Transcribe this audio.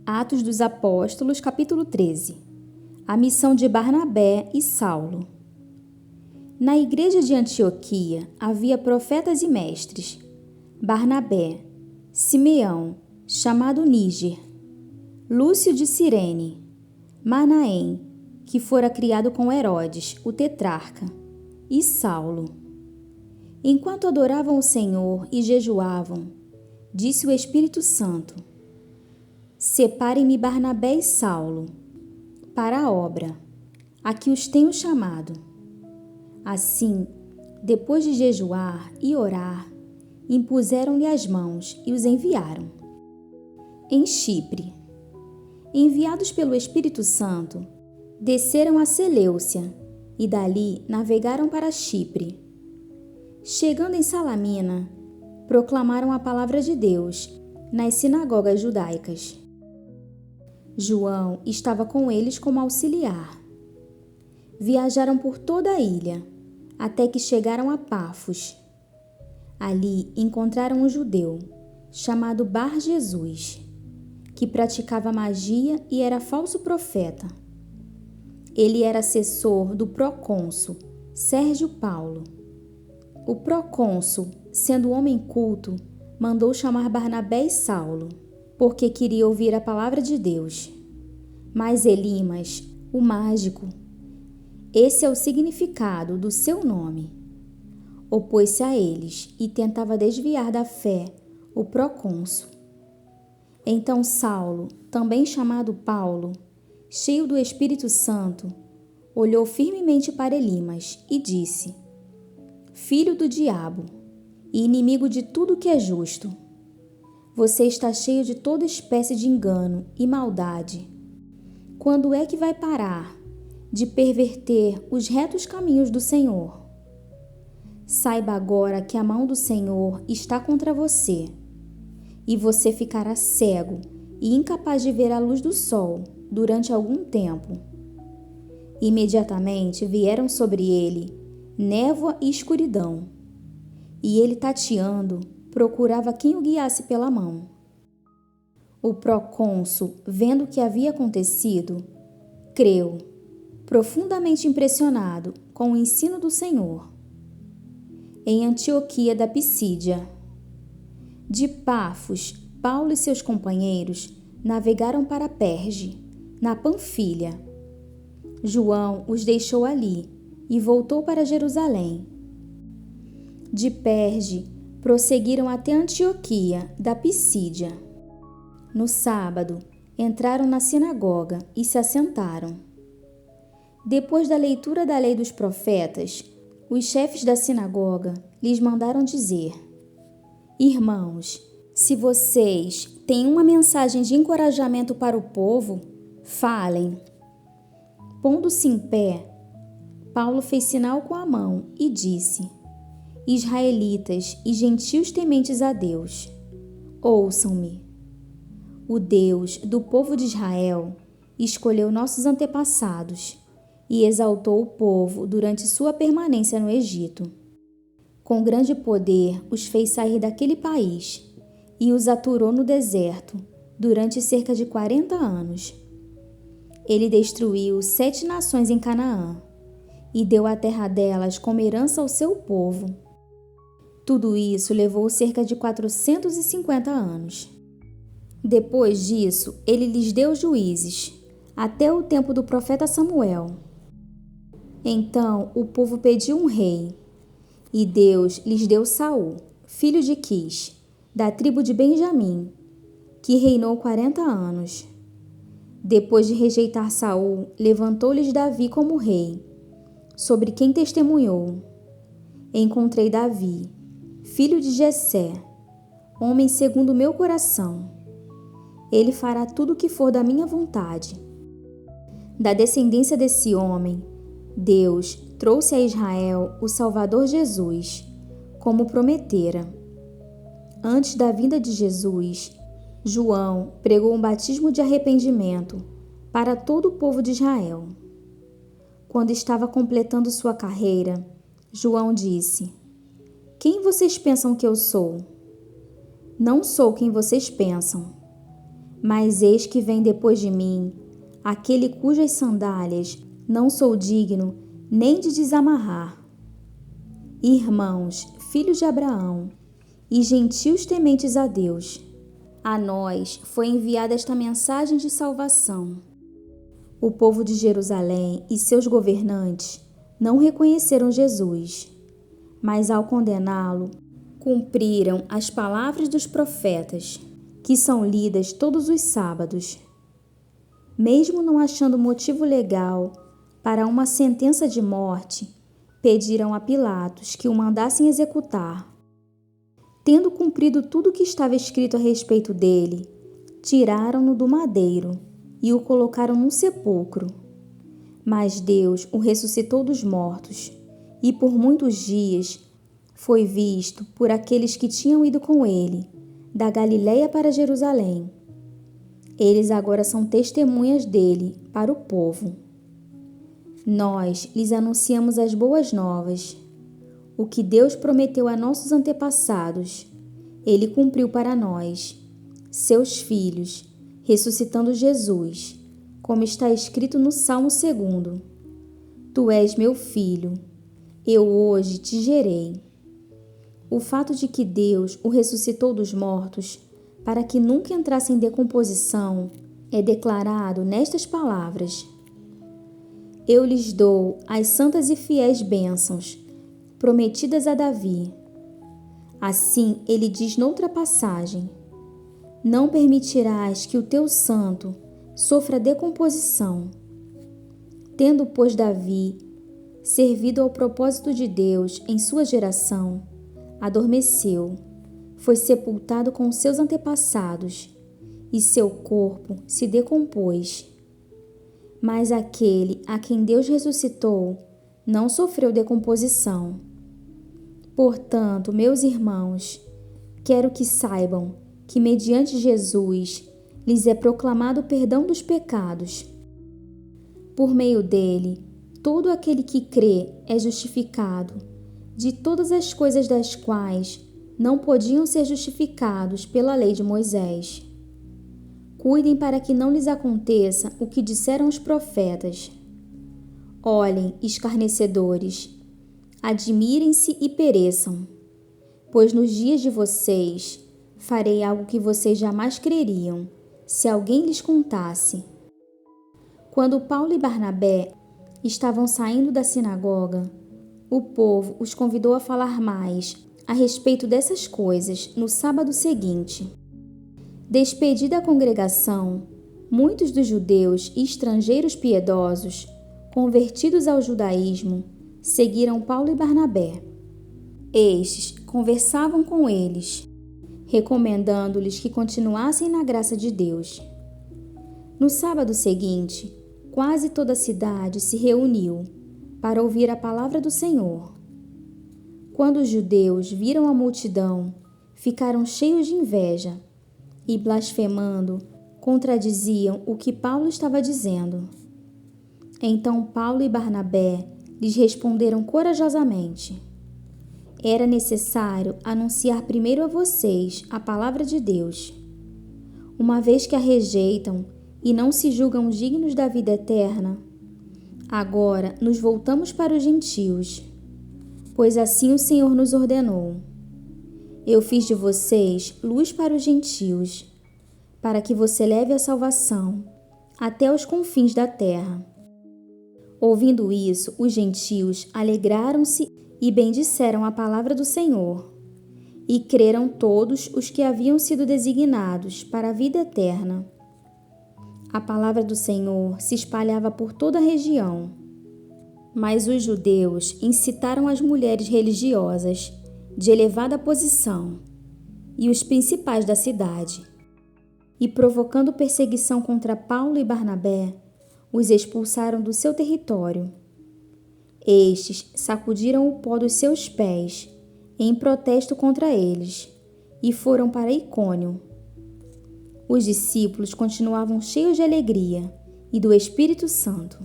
Atos dos Apóstolos, capítulo 13. A missão de Barnabé e Saulo. Na igreja de Antioquia havia profetas e mestres: Barnabé, Simeão, chamado Níger, Lúcio de Cirene, Manaém, que fora criado com Herodes, o tetrarca, e Saulo. Enquanto adoravam o Senhor e jejuavam, disse o Espírito Santo: Separem-me Barnabé e Saulo para a obra, a que os tenho chamado. Assim, depois de jejuar e orar, impuseram-lhe as mãos e os enviaram. Em Chipre, enviados pelo Espírito Santo, desceram a Seleucia e dali navegaram para Chipre. Chegando em Salamina, proclamaram a palavra de Deus nas sinagogas judaicas. João estava com eles como auxiliar. Viajaram por toda a ilha, até que chegaram a Pafos. Ali encontraram um judeu, chamado Bar-Jesus, que praticava magia e era falso profeta. Ele era assessor do procônsul Sérgio Paulo. O procônsul, sendo homem culto, mandou chamar Barnabé e Saulo, porque queria ouvir a palavra de Deus. Mas Elimas, o mágico, esse é o significado do seu nome, opôs-se a eles e tentava desviar da fé o procônsul. Então Saulo, também chamado Paulo, cheio do Espírito Santo, olhou firmemente para Elimas e disse: Filho do diabo e inimigo de tudo que é justo, você está cheio de toda espécie de engano e maldade. Quando é que vai parar de perverter os retos caminhos do Senhor? Saiba agora que a mão do Senhor está contra você, e você ficará cego e incapaz de ver a luz do sol durante algum tempo. Imediatamente vieram sobre ele névoa e escuridão, e ele, tateando, procurava quem o guiasse pela mão. O procônsul, vendo o que havia acontecido, creu, profundamente impressionado com o ensino do Senhor. Em Antioquia da Pisídia. De Pafos, Paulo e seus companheiros navegaram para Perge, na Panfilha. João os deixou ali e voltou para Jerusalém. De Perge, prosseguiram até Antioquia da Pisídia. No sábado, entraram na sinagoga e se assentaram. Depois da leitura da lei dos profetas, os chefes da sinagoga lhes mandaram dizer: Irmãos, se vocês têm uma mensagem de encorajamento para o povo, falem. Pondo-se em pé, Paulo fez sinal com a mão e disse: Israelitas e gentios tementes a Deus, ouçam-me. O Deus do povo de Israel escolheu nossos antepassados e exaltou o povo durante sua permanência no Egito. Com grande poder os fez sair daquele país e os aturou no deserto durante cerca de 40 anos. Ele destruiu 7 nações em Canaã e deu a terra delas como herança ao seu povo. Tudo isso levou cerca de 450 anos. Depois disso, ele lhes deu juízes, até o tempo do profeta Samuel. Então o povo pediu um rei, e Deus lhes deu Saul, filho de Quis, da tribo de Benjamim, que reinou 40 anos. Depois de rejeitar Saul, levantou-lhes Davi como rei, sobre quem testemunhou: Encontrei Davi, filho de Jessé, homem segundo o meu coração. Ele fará tudo o que for da minha vontade. Da descendência desse homem, Deus trouxe a Israel o Salvador Jesus, como prometera. Antes da vinda de Jesus, João pregou um batismo de arrependimento para todo o povo de Israel. Quando estava completando sua carreira, João disse: Quem vocês pensam que eu sou? Não sou quem vocês pensam. Mas eis que vem depois de mim aquele cujas sandálias não sou digno nem de desamarrar. Irmãos, filhos de Abraão e gentios tementes a Deus, a nós foi enviada esta mensagem de salvação. O povo de Jerusalém e seus governantes não reconheceram Jesus, mas ao condená-lo, cumpriram as palavras dos profetas, que são lidas todos os sábados. Mesmo não achando motivo legal para uma sentença de morte, pediram a Pilatos que o mandassem executar. Tendo cumprido tudo o que estava escrito a respeito dele, tiraram-no do madeiro e o colocaram num sepulcro. Mas Deus o ressuscitou dos mortos, e por muitos dias foi visto por aqueles que tinham ido com ele, da Galiléia para Jerusalém. Eles agora são testemunhas dele para o povo. Nós lhes anunciamos as boas novas. O que Deus prometeu a nossos antepassados, ele cumpriu para nós, seus filhos, ressuscitando Jesus, como está escrito no Salmo 2: Tu és meu filho, eu hoje te gerei. O fato de que Deus o ressuscitou dos mortos, para que nunca entrasse em decomposição, é declarado nestas palavras: Eu lhes dou as santas e fiéis bênçãos, prometidas a Davi. Assim ele diz noutra passagem: Não permitirás que o teu santo sofra decomposição. Tendo, pois, Davi servido ao propósito de Deus em sua geração, adormeceu, foi sepultado com seus antepassados, e seu corpo se decompôs. Mas aquele a quem Deus ressuscitou não sofreu decomposição. Portanto, meus irmãos, quero que saibam que mediante Jesus lhes é proclamado o perdão dos pecados. Por meio dele, todo aquele que crê é justificado de todas as coisas das quais não podiam ser justificados pela lei de Moisés. Cuidem para que não lhes aconteça o que disseram os profetas. Olhem, escarnecedores, admirem-se e pereçam, pois nos dias de vocês farei algo que vocês jamais creriam, se alguém lhes contasse. Quando Paulo e Barnabé estavam saindo da sinagoga, o povo os convidou a falar mais a respeito dessas coisas no sábado seguinte. Despedida a congregação, muitos dos judeus e estrangeiros piedosos, convertidos ao judaísmo, seguiram Paulo e Barnabé. Estes conversavam com eles, recomendando-lhes que continuassem na graça de Deus. No sábado seguinte, quase toda a cidade se reuniu para ouvir a palavra do Senhor. Quando os judeus viram a multidão, ficaram cheios de inveja e, blasfemando, contradiziam o que Paulo estava dizendo. Então Paulo e Barnabé lhes responderam corajosamente: Era necessário anunciar primeiro a vocês a palavra de Deus. Uma vez que a rejeitam e não se julgam dignos da vida eterna, agora nos voltamos para os gentios, pois assim o Senhor nos ordenou. Eu fiz de vocês luz para os gentios, para que você leve a salvação até os confins da terra. Ouvindo isso, os gentios alegraram-se e bendisseram a palavra do Senhor, e creram todos os que haviam sido designados para a vida eterna. A palavra do Senhor se espalhava por toda a região. Mas os judeus incitaram as mulheres religiosas de elevada posição e os principais da cidade, e provocando perseguição contra Paulo e Barnabé, os expulsaram do seu território. Estes sacudiram o pó dos seus pés em protesto contra eles e foram para Icônio. Os discípulos continuavam cheios de alegria e do Espírito Santo